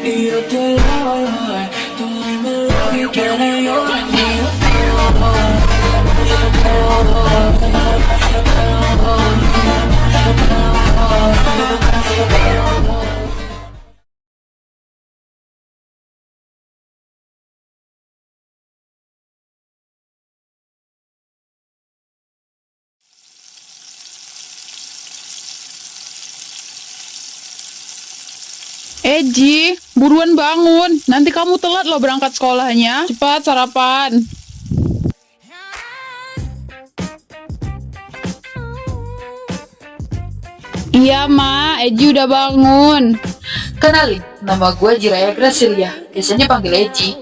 y yo te doy todo lo que quieres, yo y yo te doy, yo te doy. Ji, buruan bangun. Nanti kamu telat loh berangkat sekolahnya. Cepat sarapan. Iya, Ma. Eji udah bangun. Kenalin, nama gue Jiraya Gracilia, biasanya panggil Eji.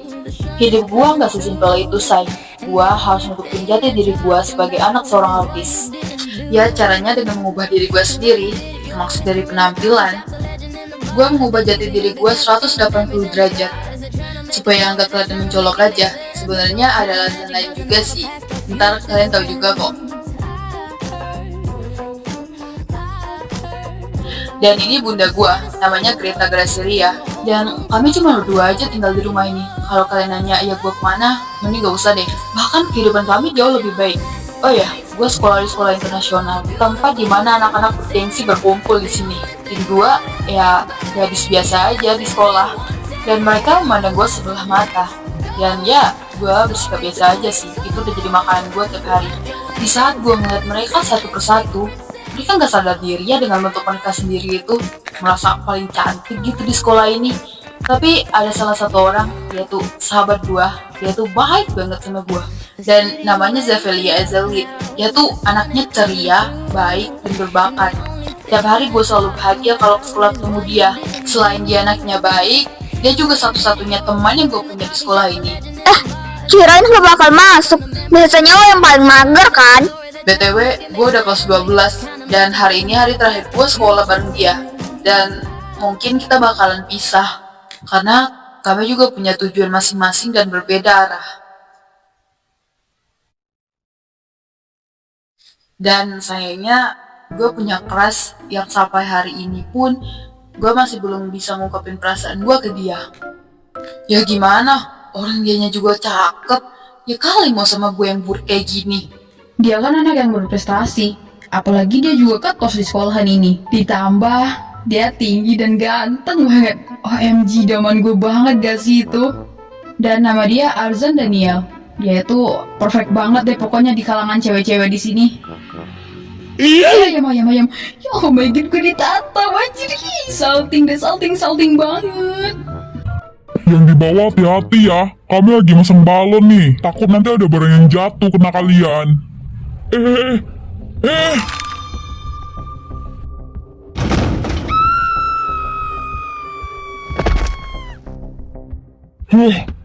Hidup gue gak sesimpel itu, say. Gue harus nutupin jati diri gue sebagai anak seorang artis. Ya, caranya dengan mengubah diri gue sendiri, maksud dari penampilan. Gue mengubah jati diri gue 180 derajat, supaya nggak kelihatan mencolok aja. Sebenarnya ada alasan lain juga sih, ntar kalian tahu juga kok. Dan ini bunda gue, namanya Greta Gracilia. Dan kami cuma berdua aja tinggal di rumah ini. Kalau kalian nanya ya gue kemana, mending gak usah deh. Bahkan kehidupan kami jauh lebih baik. Oh ya, gue sekolah di sekolah internasional, di tempat dimana anak-anak bergengsi berkumpul di sini. Dan gue ya gadis biasa aja di sekolah. Dan mereka memandang gue sebelah mata. Dan ya, gue bersikap biasa aja sih. Itu udah jadi makanan gue tiap hari. Di saat gue ngeliat mereka satu persatu, mereka nggak sadar diri ya dengan bentuk mereka sendiri itu merasa paling cantik gitu di sekolah ini. Tapi ada salah satu orang, yaitu sahabat gue, dia tuh baik banget sama gue. Dan namanya Zefelia Ezelit. Dia tuh anaknya ceria, baik, dan berbakat. Tiap hari gue selalu bahagia kalau ke sekolah ketemu dia. Selain dia anaknya baik, dia juga satu-satunya teman yang gue punya di sekolah ini. Kirain gak bakal masuk. Biasanya lo yang paling mager kan? BTW, gue udah kelas 12 dan hari ini hari terakhir gue sekolah bareng dia. Dan mungkin kita bakalan pisah karena kami juga punya tujuan masing-masing dan berbeda arah. Dan sayangnya gue punya crush yang sampai hari ini pun gue masih belum bisa ngungkapin perasaan gue ke dia. Ya gimana, orang dianya juga cakep. Ya kali mau sama gue yang buruk kayak gini. Dia kan anak yang berprestasi. Apalagi dia juga ketos di sekolahan ini. Ditambah dia tinggi dan ganteng banget. OMG, daman gue banget gak sih itu. Dan nama dia Arzan Daniel. Dia itu perfect banget deh pokoknya di kalangan cewek-cewek di sini. Ayam. Ya oh my god, gue ditata anjir. Salting banget. Yang di bawah hati-hati ya, kami lagi masang balon nih. Takut nanti ada barang yang jatuh kena kalian.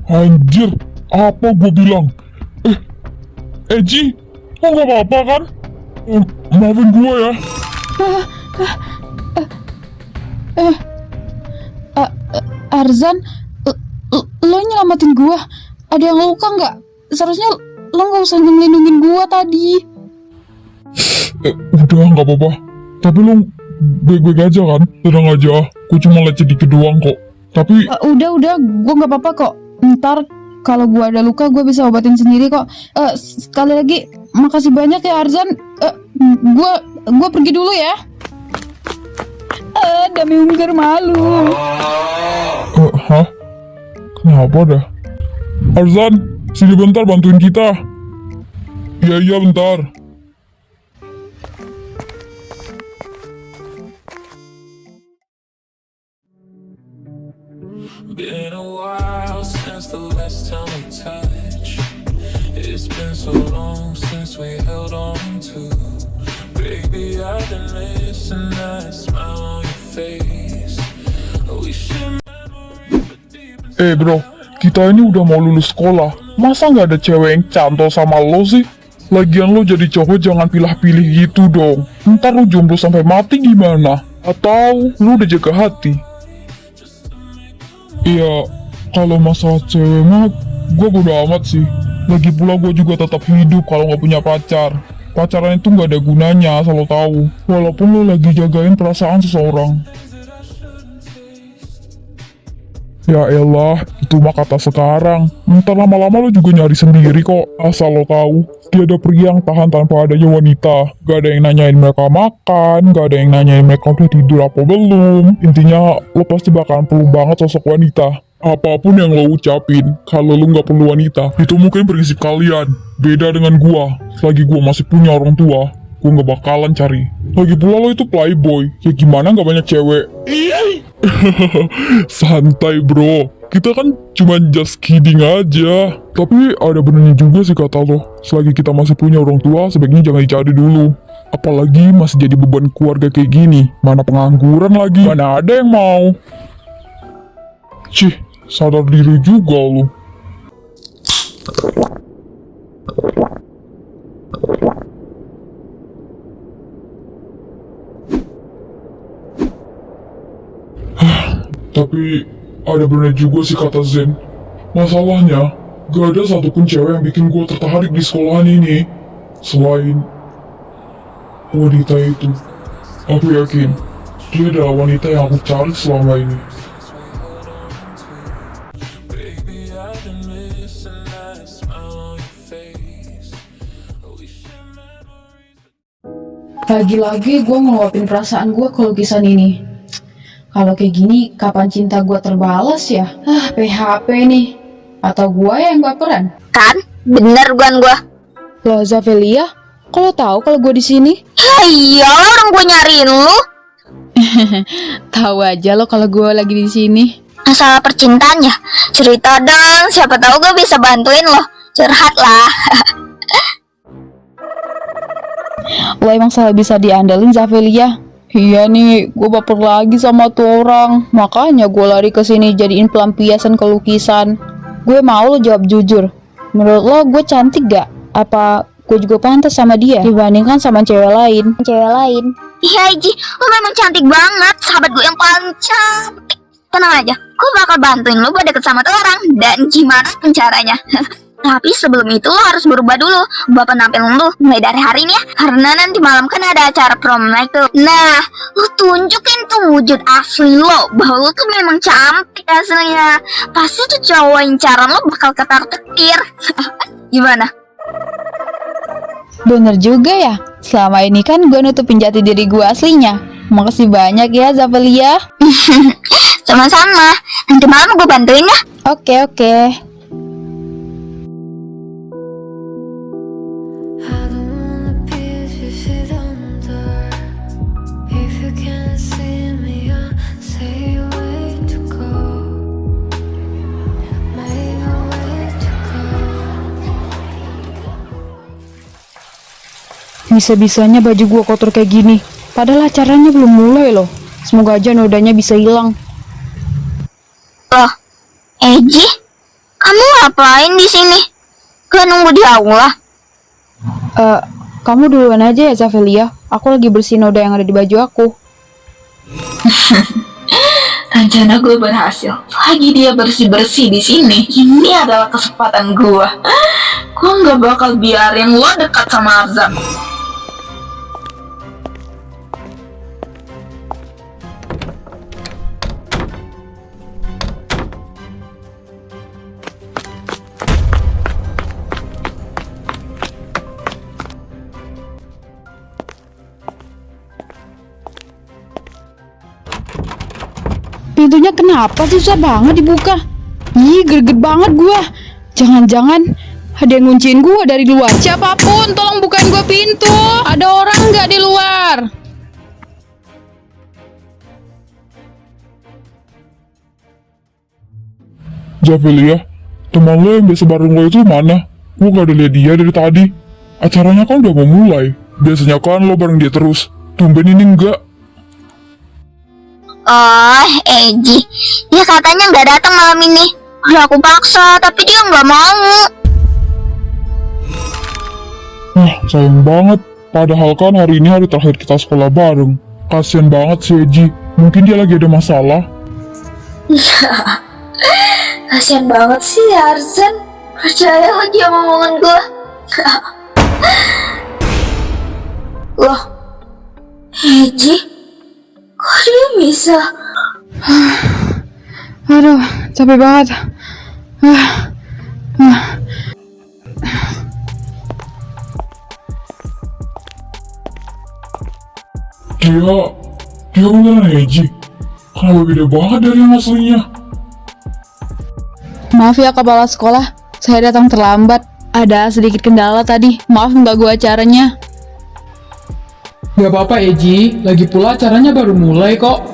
Anjir, apa gue bilang? Eji, lo gak apa-apa kan? Maafin gue ya. Arzan, lo nyelamatin gua. Ada yang luka nggak? Seharusnya lo nggak usah ngelindungin gua tadi. Udah gak apa-apa. Tapi lo baik-baik aja kan? Tenang aja, gue cuma lecet dikit doang kok. Tapi Udah, gua nggak apa-apa kok. Ntar kalau gua ada luka, gua bisa obatin sendiri kok. Sekali lagi, makasih banyak ya Arzan. Gua pergi dulu ya. Dami ungkir malu. hah? Kenapa dah? Arzan, sini bentar bantuin kita. Iya bentar. Been a while since the last time we touched. It's been so long since we held on to. Baby, I've been missing that smile on your face. We should Bro, kita ini udah mau lulus sekolah. Masa nggak ada cewek yang cantol sama lo sih? Lagian lo jadi cowok jangan pilih-pilih gitu dong. Ntar lo jomblo sampai mati gimana? Atau lo udah jaga hati? Iya, kalau masalah cewek mah, gue bodo amat sih. Lagi pula gue juga tetap hidup kalau nggak punya pacar. Pacaran itu nggak ada gunanya, asal lo tahu. Walaupun lo lagi jagain perasaan seseorang. Ya elah, itu mah kata sekarang. Ntar lama-lama lo juga nyari sendiri kok. Asal lo tahu, tiada pria yang tahan tanpa adanya wanita. Gak ada yang nanyain mereka makan, gak ada yang nanyain mereka udah tidur apa belum. Intinya, lo pasti bakalan perlu banget sosok wanita. Apapun yang lo ucapin, kalau lo gak perlu wanita, itu mungkin prinsip kalian. Beda dengan gua, selagi gua masih punya orang tua, gua gak bakalan cari. Lagi pula lo itu playboy, ya gimana gak banyak cewek? Santai bro, kita kan cuman just kidding aja. Tapi ada benernya juga sih kata lo, selagi kita masih punya orang tua, sebaiknya jangan dicari dulu. Apalagi masih jadi beban keluarga kayak gini, mana pengangguran lagi, mana ada yang mau. Cih, sadar diri juga lo. Tapi ada benar juga sih kata Zen. Masalahnya, gak ada satupun cewek yang bikin gue tertarik di sekolahan ini selain wanita itu. Aku yakin dia adalah wanita yang aku cari selama ini. Baby, I've been missing that smile on your face. We share memories. Lagi-lagi gue ngeluapin perasaan gue ke lukisan ini. Kalau kayak gini, kapan cinta gue terbalas ya? PHP nih. Atau gue yang baperan? Kan? Bener bukan gua. Loh, Zavelia, kok lo tahu kalau gue di sini? Iya, orang gua nyariin lu. Tahu aja lo kalau gue lagi di sini. Masalah percintaan ya? Cerita dong, siapa tahu gua bisa bantuin lo. Curhat lah. Lo emang salah bisa diandelin, Zavelia. Iya nih, gue baper lagi sama tuh orang. Makanya gue lari ke sini jadiin pelampiasan ke lukisan. Gue mau lo jawab jujur. Menurut lo gue cantik gak? Apa gue juga pantas sama dia dibandingkan sama cewek lain? Iya Ji, lo memang cantik banget. Sahabat gue yang paling cantik. Tenang aja, gue bakal bantuin lo buat deket sama tuh orang. Dan gimana pun caranya. Tapi sebelum itu lo harus berubah dulu, ubah penampilan lo mulai dari hari ini ya. Karena nanti malam kan ada acara prom night tuh. Nah, lo tunjukin tuh wujud asli lo, bahwa lo tuh memang cantik aslinya. Pasti tuh cowok incaran lo bakal ketar-ketir. Gimana? Bener juga ya. Selama ini kan gue nutupin jati diri gue aslinya. Makasih banyak ya, Zavelia. Sama-sama. Nanti malam gue bantuin ya. Oke. I don't wanna be if you sit under. If you can't see me, I'll say way to go. Maybe way to go. Bisa-bisanya baju gue kotor kayak gini. Padahal acaranya belum mulai loh. Semoga aja nodanya bisa hilang. Loh, Eji, kamu ngapain di sini? Gak nunggu di aula? Kamu duluan aja ya, Zavelia. Aku lagi bersihin noda yang ada di baju aku. Rencana gue berhasil. Lagi dia bersih-bersih di sini. Ini adalah kesempatan gue. Gue nggak bakal biarin lo dekat sama Arzan. Pintunya kenapa sih susah banget dibuka? Ih, greget banget gua. Jangan-jangan ada yang ngunciin gua dari luar. Siapapun, tolong bukain gua pintu. Ada orang nggak di luar? Zavelia, teman lo yang biasa bareng lo itu mana? Gue gak ada lihat dia dari tadi. Acaranya kan udah mau mulai. Biasanya kan lo bareng dia terus. Tumben ini enggak. Oh, Eji, dia katanya nggak datang malam ini. Udah aku paksa, tapi dia nggak mau. Sayang banget. Padahal kan hari ini hari terakhir kita sekolah bareng. Kasian banget si Eji. Mungkin dia lagi ada masalah. Kasian banget sih Arzan. Percaya lagi sama omongan gue. Loh, Eji, kok dia bisa? Aduh, capek banget. Dia beneran Eji. Kenapa beda banget dari yang aslinya? Maaf ya kepala sekolah, saya datang terlambat. Ada sedikit kendala tadi, maaf mengganggu acaranya. Gak apa-apa Eji, lagi pula acaranya baru mulai kok.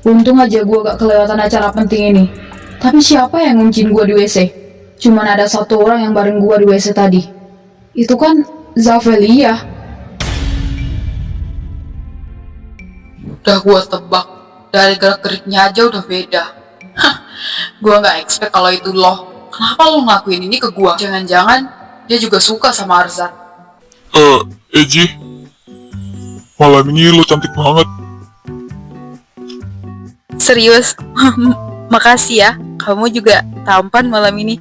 Untung aja gue gak kelewatan acara penting ini. Tapi siapa yang nguncin gue di WC? Cuman ada satu orang yang bareng gue di WC tadi. Itu kan Zavelia. Udah gua tebak, dari gerak-geriknya aja udah beda. Hah, gua nggak expect kalau itu lo. Kenapa lo ngelakuin ini ke gua? Jangan-jangan dia juga suka sama Arzan. Eji. Malam ini lo cantik banget. Serius? Makasih ya, kamu juga tampan malam ini.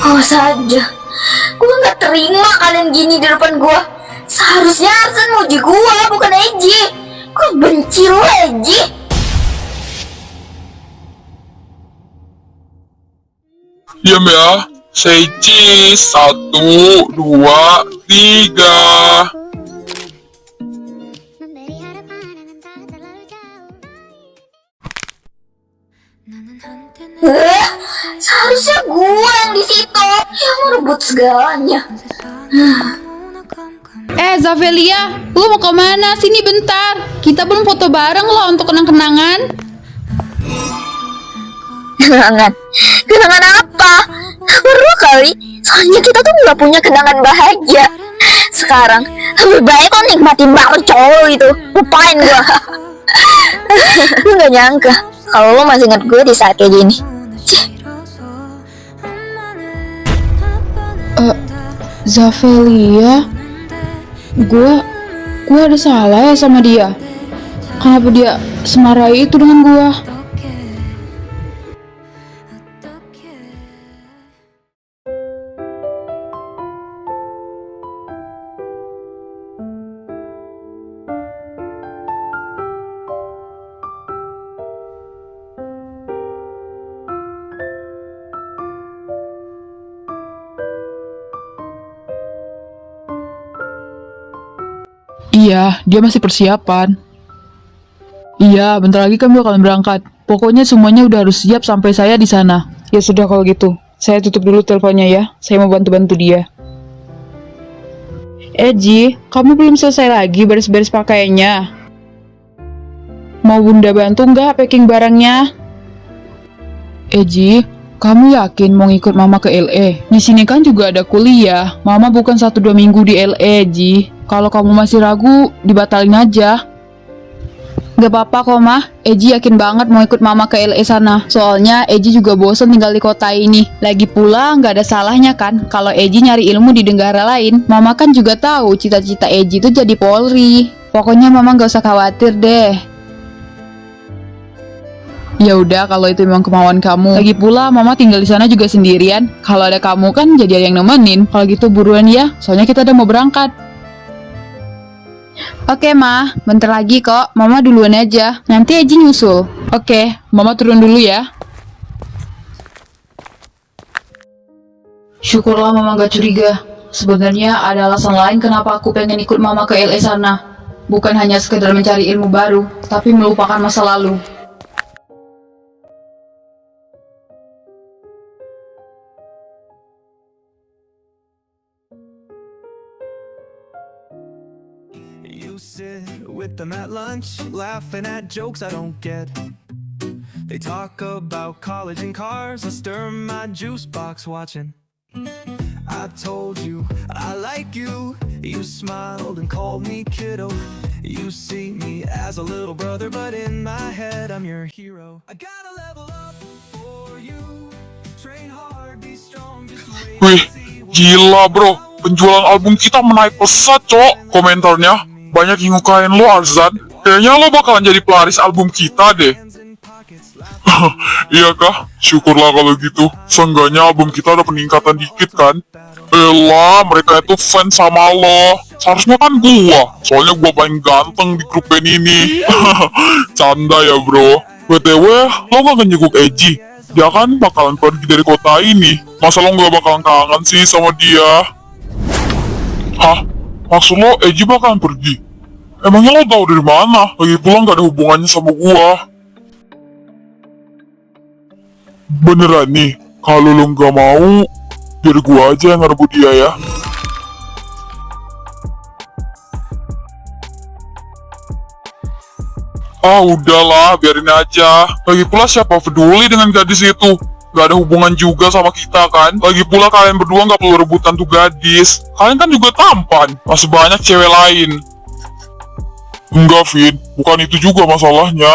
Oh saja, gue nggak terima kalian gini di depan gue. Seharusnya Arzan muji gue, bukan Eji. Gue benci lo, Eji. Diam ya. Say cheese. 1, 2, 3. Seharusnya gue yang di situ yang merebut segalanya. Zavelia, lu mau kemana? Sini bentar. Kita belum foto bareng loh untuk kenang-kenangan. Kenangan? Kenangan apa? Perlu kali. Soalnya kita tuh nggak punya kenangan bahagia. Sekarang lebih baik kau nikmatin banget cowok itu. Lupain gua. Lu nggak nyangka kalau lo masih inget gue di saat kayak gini. Zavelia, gue ada salah ya sama dia. Kenapa dia semarah itu dengan gue? Iya, dia masih persiapan. Iya, bentar lagi kami bakalan berangkat. Pokoknya semuanya udah harus siap sampai saya di sana. Ya sudah kalau gitu, saya tutup dulu teleponnya ya. Saya mau bantu-bantu dia. Eji, kamu belum selesai lagi beres-beres pakaiannya. Mau bunda bantu nggak packing barangnya? Eji, kamu yakin mau ikut mama ke LA? Di sini kan juga ada kuliah. Mama bukan 1-2 minggu di LA, Ji. Kalau kamu masih ragu, dibatalin aja. Gak apa-apa kok, Mah. Eji yakin banget mau ikut mama ke LA sana. Soalnya Eji juga bosen tinggal di kota ini. Lagi pula gak ada salahnya kan kalau Eji nyari ilmu di negara lain. Mama kan juga tahu cita-cita Eji itu jadi Polri. Pokoknya mama gak usah khawatir deh. Ya udah kalau itu memang kemauan kamu. Lagi pula mama tinggal di sana juga sendirian. Kalau ada kamu kan jadi ada yang nemenin. Kalau gitu buruan ya, soalnya kita udah mau berangkat. Oke, Ma. Bentar lagi kok. Mama duluan aja. Nanti Eji nyusul. Oke, mama turun dulu ya. Syukurlah mama gak curiga. Sebenarnya ada alasan lain kenapa aku pengen ikut mama ke LA sana. Bukan hanya sekedar mencari ilmu baru, tapi melupakan masa lalu. You sit with them at lunch, laughing at jokes I don't get. They talk about college and cars, I stir my juice box watching. I told you I like you, you smiled and called me kiddo. You see me as a little brother, but in my head I'm your hero. I gotta level up for you, train hard, be strong, just wait Wih, and see what gila bro. Penjualan album kita menaik pesat, cok. Komentarnya banyak yang ngukain lo, Arzan. Kayaknya lo bakalan jadi pelaris album kita deh. hands in pockets. Iya kah? Syukurlah kalau gitu. Seenggaknya album kita ada peningkatan dikit kan. Elah, mereka itu fans sama lo. Seharusnya kan gua, soalnya gua paling ganteng di grup band ini. Canda ya bro. BTW, lo gak ngejenguk Eji? Dia kan bakalan pergi dari kota ini. Masa lo gak bakalan kangen sih sama dia? Hah? Maksud lo Eji bakalan pergi? Emangnya lo tahu dari mana? Lagi pula gak ada hubungannya sama gua. Beneran nih, kalau lo gak mau, biar gua aja yang ngerebut dia ya. Ah udahlah, biarin aja. Lagi pula siapa peduli dengan gadis itu? Gak ada hubungan juga sama kita kan? Lagi pula kalian berdua gak perlu rebutan tuh gadis. Kalian kan juga tampan, masih banyak cewek lain. Enggak, Vin. Bukan itu juga masalahnya.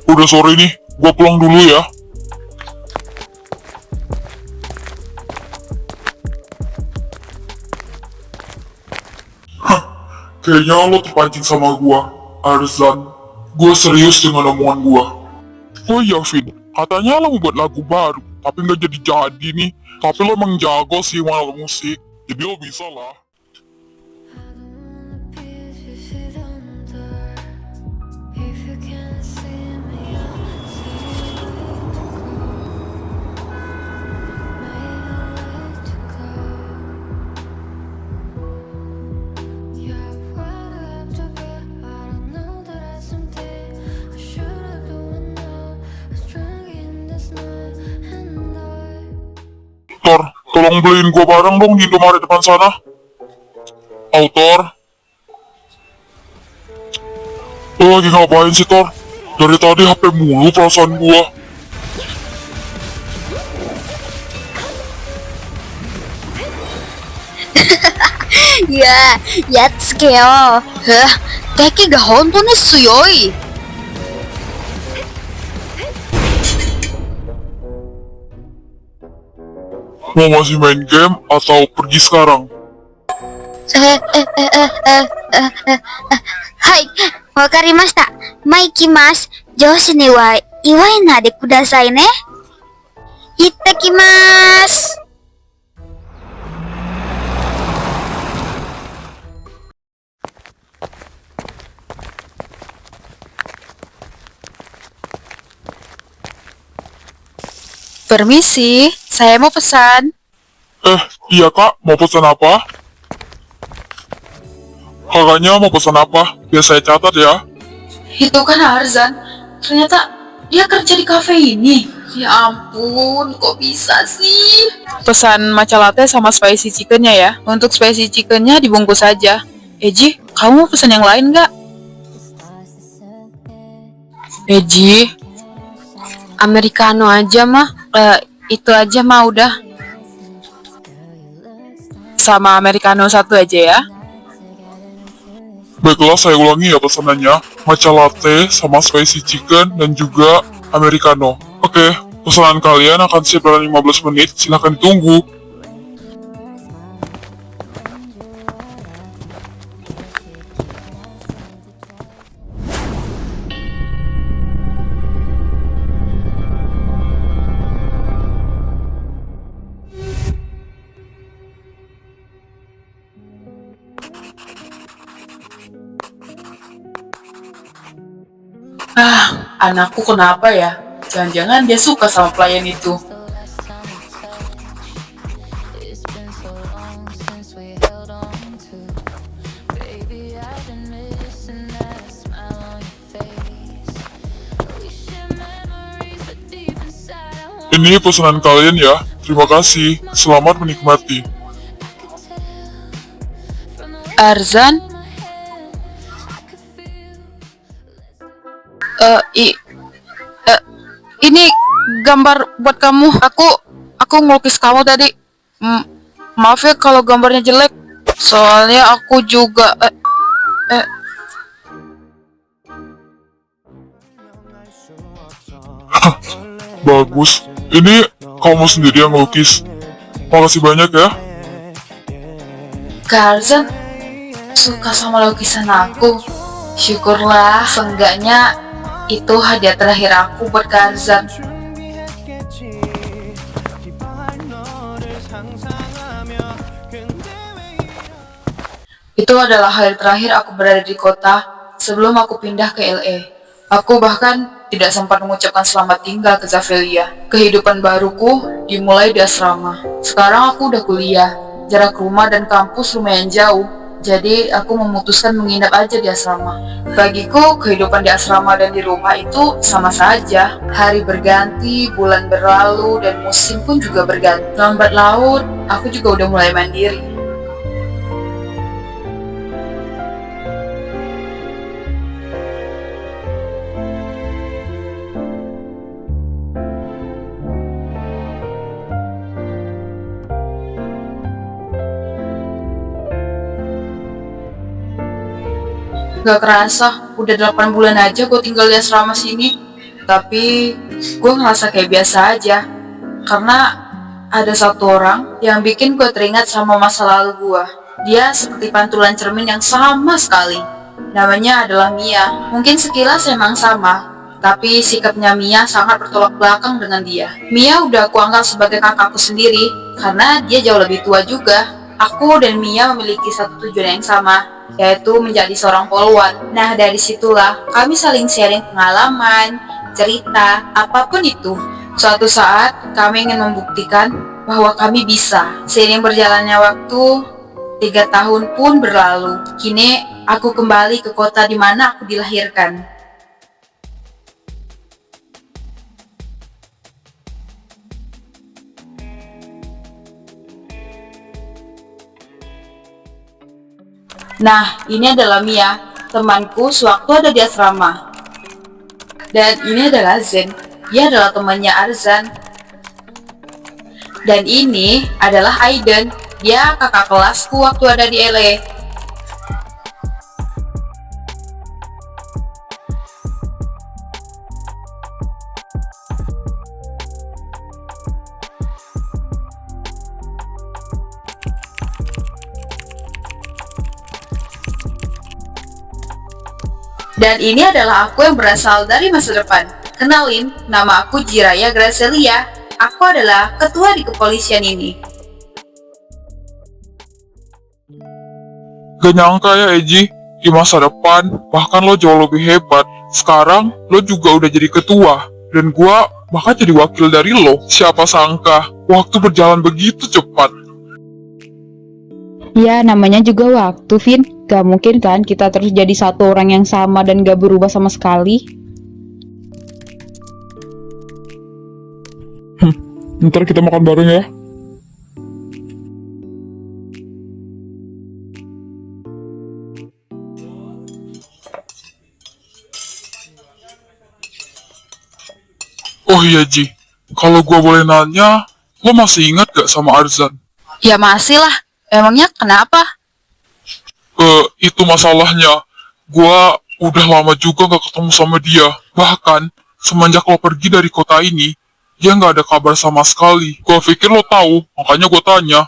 Udah sore nih, gua pulang dulu ya. Kayaknya lo terpancing sama gua, Arzan. Gua serius dengan omongan gua. Oh iya, Vin. Katanya lo mau buat lagu baru, tapi nggak jadi-jadi nih. Tapi lo emang jago sih malah musik, jadi lo bisa lah. Pieces sit under. If you can't see me, I'll see you. Made a way to go. Yeah, where do I have to be? I don't know that I someday I should have doing now. I was drunk in this night and I. Tor, tolong beliin gua barang dong di Indomaret depan sana. Tor. Lo lagi ngapain sih, Tor? Dari tadi HP mulu perasaan gua. Ya, yatsukeyo. Hah, teki ga hontou desu yoi. Mau masih main game atau pergi sekarang? Hai, wakarimashita. Mai ikimasu. Joushi ni wa iwainai de kudasai ne. Ittakimasu. Permisi, saya mau pesan. Iya kak, mau pesan apa? Kakaknya mau pesan apa? Biar saya catat ya. Itu kan Arzan. Ternyata dia kerja di kafe ini. Ya ampun, kok bisa sih? Pesan matcha latte sama spicy chickennya ya. Untuk spicy chickennya dibungkus aja. Eji, kamu mau pesan yang lain nggak? Eji, americano aja mah. Itu aja mah udah. Sama americano satu aja ya. Baiklah, saya ulangi ya pesanannya. Matcha latte sama spicy chicken dan juga americano. Oke, pesanan kalian akan siap dalam 15 menit. Silahkan ditunggu. Anakku kenapa ya? Jangan-jangan dia suka sama pelayan itu. It's been so long since we held on to. Baby, I've been missing that smile on your face. We share memories, but deep inside I want Ini pesanan kalian ya. Terima kasih. Selamat menikmati. from the way Arzan? Ini gambar buat kamu. Aku ngelukis kamu tadi. Maaf ya kalau gambarnya jelek. Soalnya aku juga Bagus. Ini kamu sendiri yang ngelukis. Makasih banyak ya. Kak Arzan suka sama lukisan aku. Syukurlah, seenggaknya itu hadiah terakhir aku buat Kak Arzan. 상상하며 근데 왜 Itu adalah hari terakhir aku berada di kota sebelum aku pindah ke LA. Aku bahkan tidak sempat mengucapkan selamat tinggal ke Zavelia. Kehidupan baruku dimulai di asrama. Sekarang aku udah kuliah. Jarak rumah dan kampus lumayan jauh. Jadi aku memutuskan menginap aja di asrama. Bagiku kehidupan di asrama dan di rumah itu sama saja. Hari berganti, bulan berlalu, dan musim pun juga berganti. Lambat laun, aku juga udah mulai mandiri. Gak kerasa, udah 8 bulan aja gue tinggal di asrama sini. Tapi gue ngerasa kayak biasa aja. Karena ada satu orang yang bikin gue teringat sama masa lalu gue. Dia seperti pantulan cermin yang sama sekali. Namanya adalah Mia. Mungkin sekilas emang sama, tapi sikapnya Mia sangat bertolak belakang dengan dia. Mia udah aku anggap sebagai kakakku sendiri, karena dia jauh lebih tua juga. Aku dan Mia memiliki satu tujuan yang sama, yaitu menjadi seorang polwan. Nah, dari situlah kami saling sharing pengalaman, cerita, apapun itu. Suatu saat, kami ingin membuktikan bahwa kami bisa. Seiring berjalannya waktu, 3 tahun pun berlalu. Kini, aku kembali ke kota di mana aku dilahirkan. Nah, ini adalah Mia, temanku sewaktu ada di asrama. Dan ini adalah Zen, dia adalah temannya Arzan. Dan ini adalah Aiden, dia kakak kelasku waktu ada di LA. Dan ini adalah aku yang berasal dari masa depan. Kenalin, nama aku Jiraya Gracelia. Aku adalah ketua di kepolisian ini. Gak nyangka ya Eji, di masa depan bahkan lo jauh lebih hebat. Sekarang lo juga udah jadi ketua, dan gua bahkan jadi wakil dari lo. Siapa sangka, waktu berjalan begitu cepat. Ya, namanya juga waktu, Vin. Gak mungkin kan kita terus jadi satu orang yang sama dan gak berubah sama sekali. Ntar kita makan bareng ya. Oh iya Ji, kalau gua boleh nanya, lo masih ingat gak sama Arzan? Ya masih lah, emangnya kenapa? Itu masalahnya. Gua udah lama juga gak ketemu sama dia. Bahkan, semenjak lo pergi dari kota ini, dia gak ada kabar sama sekali. Gua pikir lo tahu, makanya gua tanya.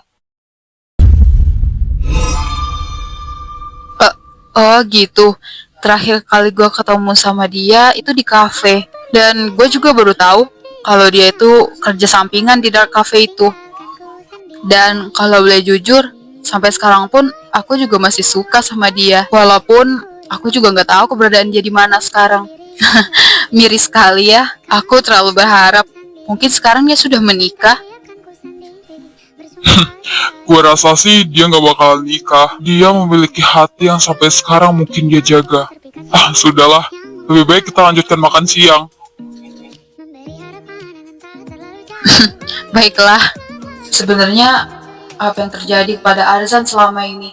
Oh gitu, terakhir kali gue ketemu sama dia itu di kafe. Dan gue juga baru tahu kalau dia itu kerja sampingan di dark cafe itu. Dan kalau boleh jujur, sampai sekarang pun aku juga masih suka sama dia. Walaupun aku juga nggak tahu keberadaan dia di mana sekarang. Miris sekali ya, aku terlalu berharap mungkin sekarang dia sudah menikah. Gua rasa sih dia gak bakalan nikah. Dia memiliki hati yang sampai sekarang mungkin dia jaga. Sudahlah. Lebih baik kita lanjutkan makan siang. Baiklah, sebenarnya apa yang terjadi pada Arzan selama ini?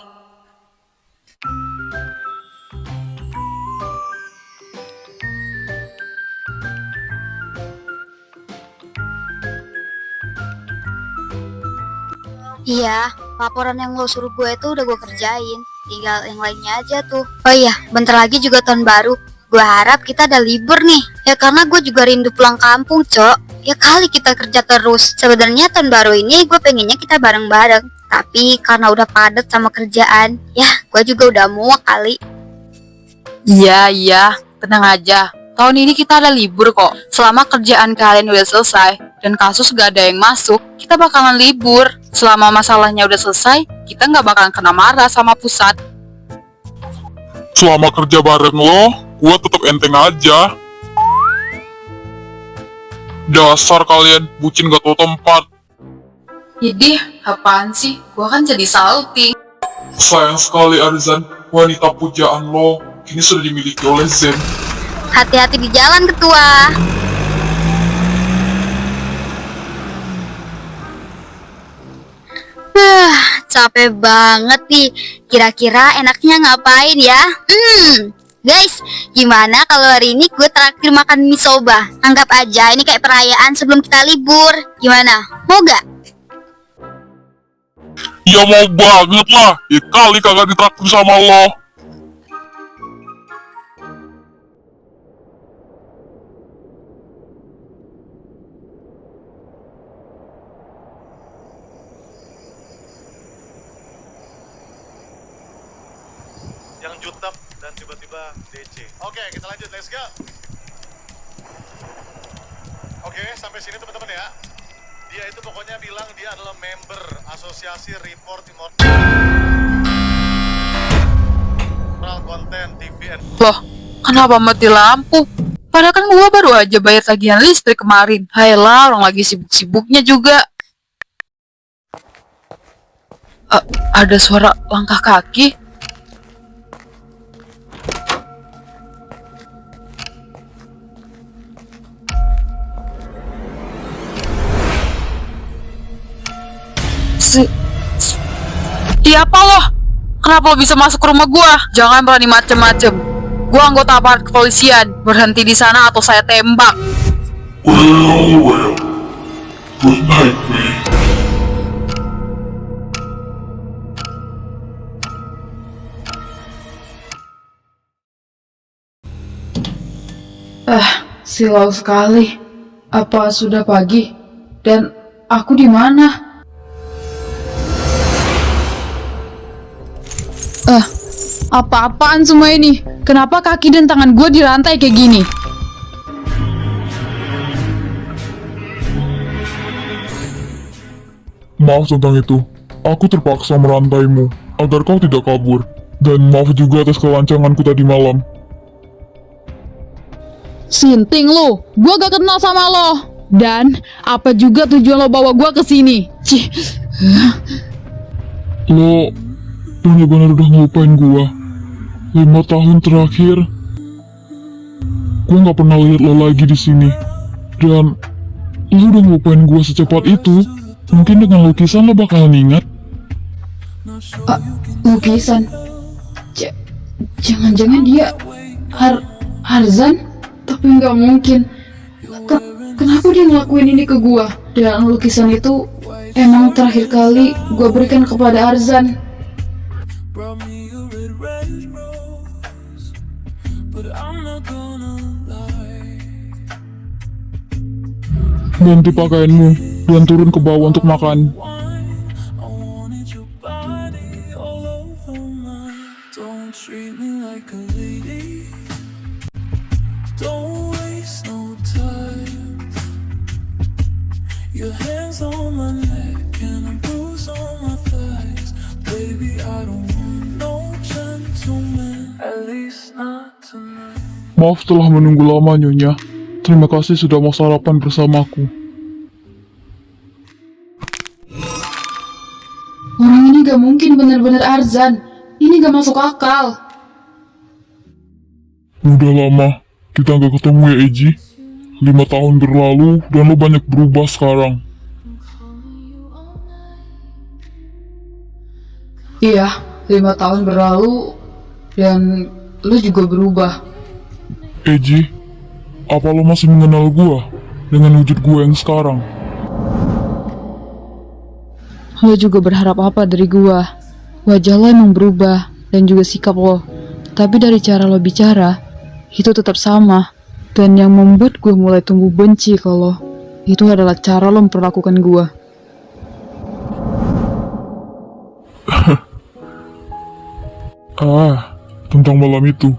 Iya, laporan yang lo suruh gue itu udah gue kerjain. Tinggal yang lainnya aja tuh. Oh iya, bentar lagi juga tahun baru. Gue harap kita ada libur nih. Ya karena gue juga rindu pulang kampung, Cok. Ya kali kita kerja terus. Sebenarnya tahun baru ini gue pengennya kita bareng-bareng. Tapi karena udah padat sama kerjaan, ya gue juga udah muak kali. Iya, tenang aja. Tahun ini kita ada libur kok. Selama kerjaan kalian udah selesai dan kasus gak ada yang masuk, kita bakalan libur. selama masalahnya udah selesai, kita nggak bakalan kena marah sama pusat. Selama kerja bareng lo, gua tetap enteng aja. Dasar kalian, bucin gak tau tempat. Jadi, apaan sih? Gua kan jadi salting. Sayang sekali Arzan, wanita pujaan lo kini sudah dimiliki oleh Zen. Hati-hati di jalan, ketua. Capek banget nih. Kira-kira enaknya ngapain ya? Guys, gimana kalau hari ini gue traktir makan mie soba? Anggap aja ini kayak perayaan sebelum kita libur. Gimana? Mau gak? Ya mau banget lah, ya kali kagak ditraktir sama lo. Yang jutep dan tiba-tiba DC. Oke, kita lanjut, let's go. Oke, sampai sini teman-teman ya. Dia itu pokoknya bilang dia adalah member Asosiasi Report Immoral Content TV and... Loh, kenapa mati lampu? Padahal kan gua baru aja bayar tagihan listrik kemarin. Hayalah, orang lagi sibuk-sibuknya juga. Ada suara langkah kaki. Siapa lo? Kenapa lo bisa masuk ke rumah gua? Jangan berani macem-macem. Gua anggota aparat kepolisian. Berhenti di sana atau saya tembak. Well, good night, May. Silau sekali. Apa sudah pagi? Dan aku di mana? Apa-apaan semua ini? Kenapa kaki dan tangan gue dirantai kayak gini? Maaf tentang itu. Aku terpaksa merantaimu agar kau tidak kabur. Dan maaf juga atas kelancanganku tadi malam. Sinting lo, gue gak kenal sama lo. Dan apa juga tujuan lo bawa gue ke sini? Cih. Lo benar-benar udah ngelupain gua. 5 tahun terakhir, gua nggak pernah lihat lo lagi di sini. Dan lo udah ngelupain gua secepat itu. Mungkin dengan lukisan lo bakalan ingat. Lukisan? Jangan-jangan dia Arzan? Tapi nggak mungkin. Kenapa dia ngelakuin ini ke gua? Dan lukisan itu emang terakhir kali gua berikan kepada Arzan. Brought me a red rose, but I'm not gonna lie. Ganti pakaianmu dan turun ke bawah untuk makan. I wanted your body all over mine. Don't treat me like a lady. Don't waste no time. Your hands on my neck and a bruise on my thighs. Baby, I don't want no gentleman, at least not tonight. Maaf telah menunggu lama, Nyonya. Terima kasih sudah mau sarapan bersamaku. Orang ini gak mungkin benar-benar Arzan. Ini gak masuk akal. Udah lama kita nggak ketemu ya, Eji. 5 tahun berlalu dan lo banyak berubah sekarang. Iya, 5 tahun berlalu dan lu juga berubah. Eji, apa lo masih mengenal gua dengan wujud gua yang sekarang? Lo juga berharap apa dari gua? Wajah lo emang berubah dan juga sikap lo. Tapi dari cara lo bicara, itu tetap sama. Dan yang membuat gue mulai tumbuh benci kalau itu adalah cara lo memperlakukan gue. Tentang malam itu.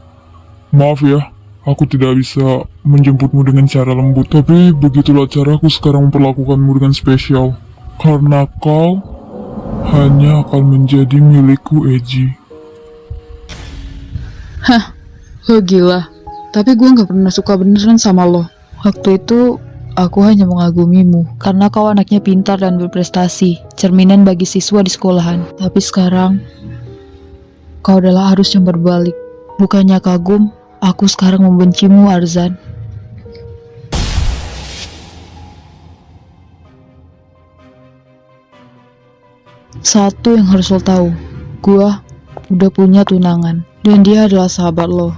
Maaf ya, aku tidak bisa menjemputmu dengan cara lembut. Tapi begitulah caraku sekarang memperlakukanmu dengan spesial. Karena kau hanya akan menjadi milikku, Eji. Hah, lo gila. Tapi gue gak pernah suka beneran sama lo. Waktu itu, aku hanya mengagumimu karena kau anaknya pintar dan berprestasi, cerminan bagi siswa di sekolahan. Tapi sekarang, kau adalah arus yang berbalik. Bukannya kagum, aku sekarang membencimu, Arzan. Satu yang harus lo tahu, gua udah punya tunangan, dan dia adalah sahabat lo.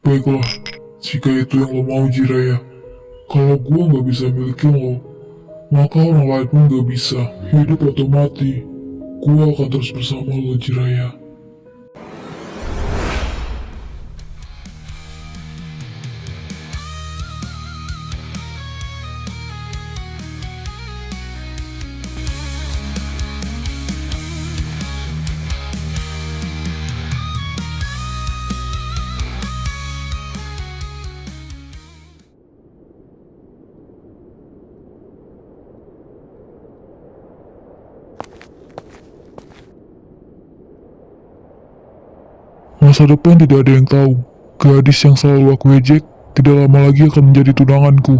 Baiklah, jika itu yang lo mau, Jiraya. Kalau gua nggak bisa milikin lo, maka orang lain pun nggak bisa. Hidup atau mati, gua akan terus bersama lo, Jiraya. Masa depan tidak ada yang tahu. Gadis yang selalu aku ejek, tidak lama lagi akan menjadi tunanganku.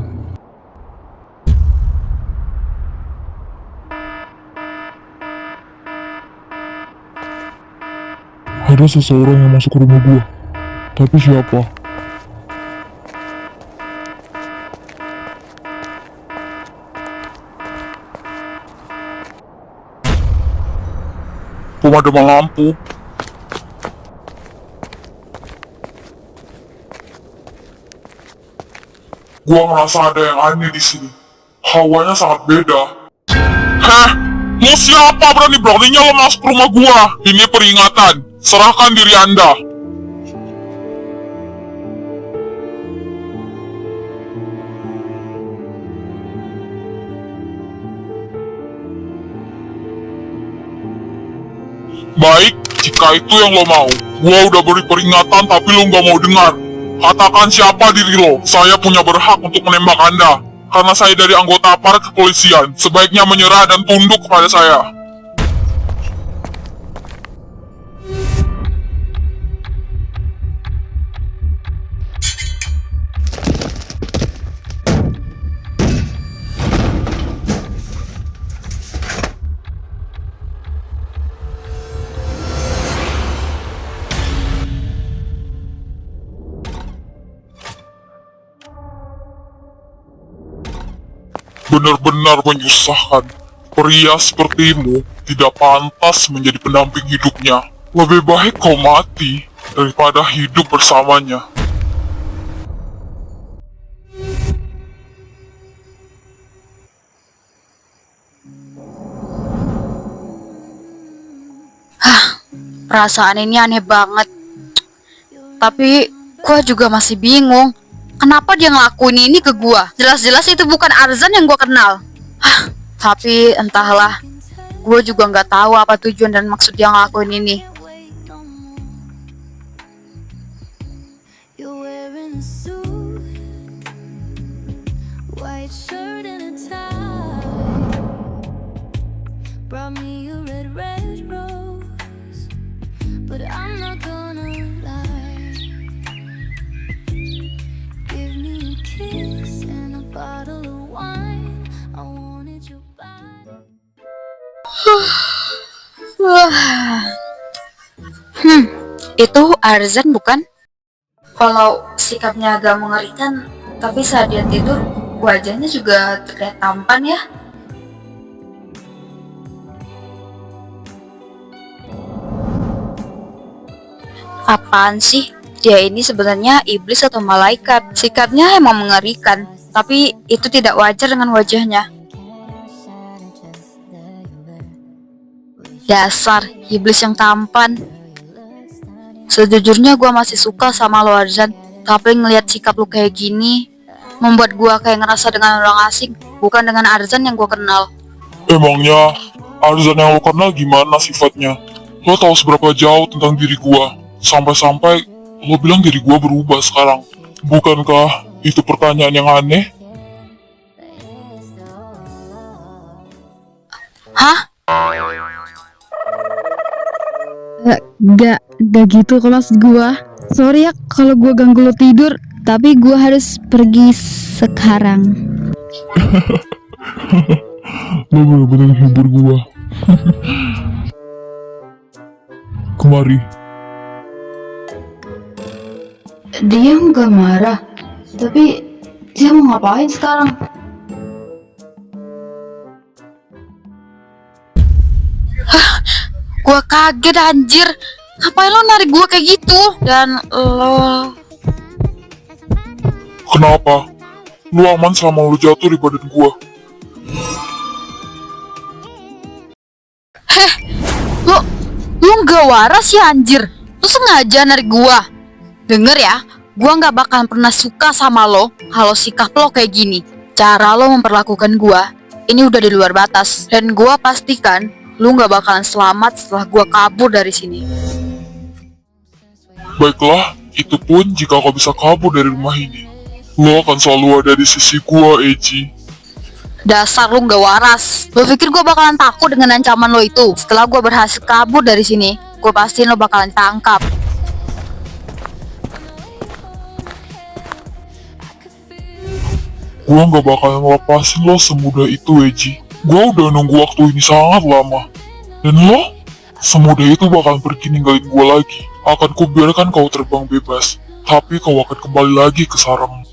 Ada seseorang yang masuk ke rumah gua. Tapi siapa? Pemadaman lampu. Gua ngerasa ada yang aneh di sini. Hawanya sangat beda. Hah? Mau siapa berani-beraninya lo masuk ke rumah gua? Ini peringatan. Serahkan diri Anda. Baik, jika itu yang lo mau. Gua udah beri peringatan tapi lo nggak mau dengar. Katakan siapa diri lo, saya punya berhak untuk menembak Anda. Karena saya dari anggota aparat kepolisian, sebaiknya menyerah dan tunduk kepada saya. Benar-benar menyusahkan. Pria sepertimu tidak pantas menjadi pendamping hidupnya. Lebih baik kau mati daripada hidup bersamanya. Perasaan ini aneh banget. Tapi gua juga masih bingung. Kenapa dia ngelakuin ini ke gua? Jelas-jelas itu bukan Arzan yang gua kenal. Tapi entahlah. Gua juga nggak tahu apa tujuan dan maksud dia ngelakuin ini. You're wearing a suit, white shirt and a tie. Brought me a red, red rose, but I'm not gonna lie. Give me a kiss and a bottle of wine. I wanted your body. Itu Arzan bukan? Kalau sikapnya agak mengerikan, tapi saat dia tidur, wajahnya juga terlihat tampan ya. Apaan sih? Dia ini sebenarnya iblis atau malaikat? Sikapnya emang mengerikan, tapi itu tidak wajar dengan wajahnya. Dasar iblis yang tampan. Sejujurnya gue masih suka sama lo Arzan, tapi ngelihat sikap lo kayak gini membuat gue kayak ngerasa dengan orang asing, bukan dengan Arzan yang gue kenal. Emangnya Arzan yang lo kenal gimana sifatnya? Lo tahu seberapa jauh tentang diri gua? Sampai-sampai lo bilang diri gua berubah sekarang. Bukankah Itu pertanyaan yang aneh. Hah? Gak gitu kelas gua. Sorry ya kalau gua ganggu lo tidur, tapi gua harus pergi sekarang. Lo bener-bener hibur gua. Kemari. Dia nggak marah, tapi dia mau ngapain sekarang? Gua kaget anjir. Ngapain lo narik gua kayak gitu? Dan lo... Kenapa? Lu aman selama lu jatuh di badan gua. Lu nggak waras ya anjir. Lu sengaja narik gua. Denger ya, gua nggak bakalan pernah suka sama lo kalau sikap lo kayak gini. Cara lo memperlakukan gua ini udah di luar batas. Dan gua pastikan lu nggak bakalan selamat setelah gua kabur dari sini. Baiklah, itu pun jika kau bisa kabur dari rumah ini. Lo akan selalu ada di sisi gua, Eji. Dasar lu nggak waras. Lo pikir gua bakalan takut dengan ancaman lo itu? Setelah gua berhasil kabur dari sini, gua pastiin lo bakalan tangkap. Gua nggak bakalan ngelepasin lo semudah itu, Eji. Gua udah nunggu waktu ini sangat lama. Dan lo, semudah itu bakalan pergi ninggalin gua lagi. Akan kubiarkan kau terbang bebas, tapi kau akan kembali lagi ke sarang.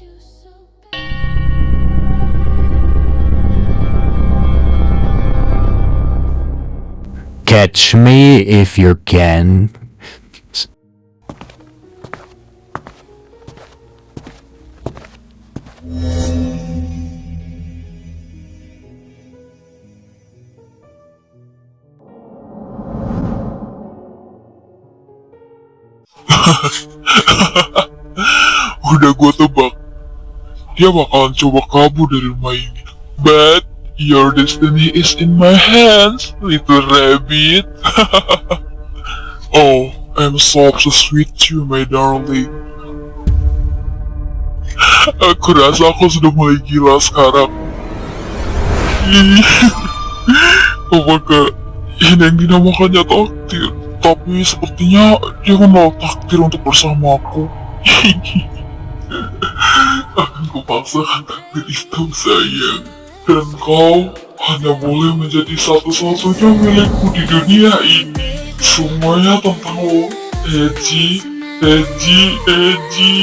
Catch me if you can. Udah gua tebak, dia bakalan coba kabur dari rumah ini. But your destiny is in my hands, little rabbit. Oh, I'm so obsessed with you, my darling. Aku rasa aku sudah mulai gila sekarang. Apakah ini yang dinamakannya takdir? Tapi sepertinya dia menolak takdir untuk bersamaku. Akan kupaksakan takdir itu, sayang. Dan kau hanya boleh menjadi satu-satunya milikku di dunia ini. Semuanya tentang lo, Eji, Eji, Eji.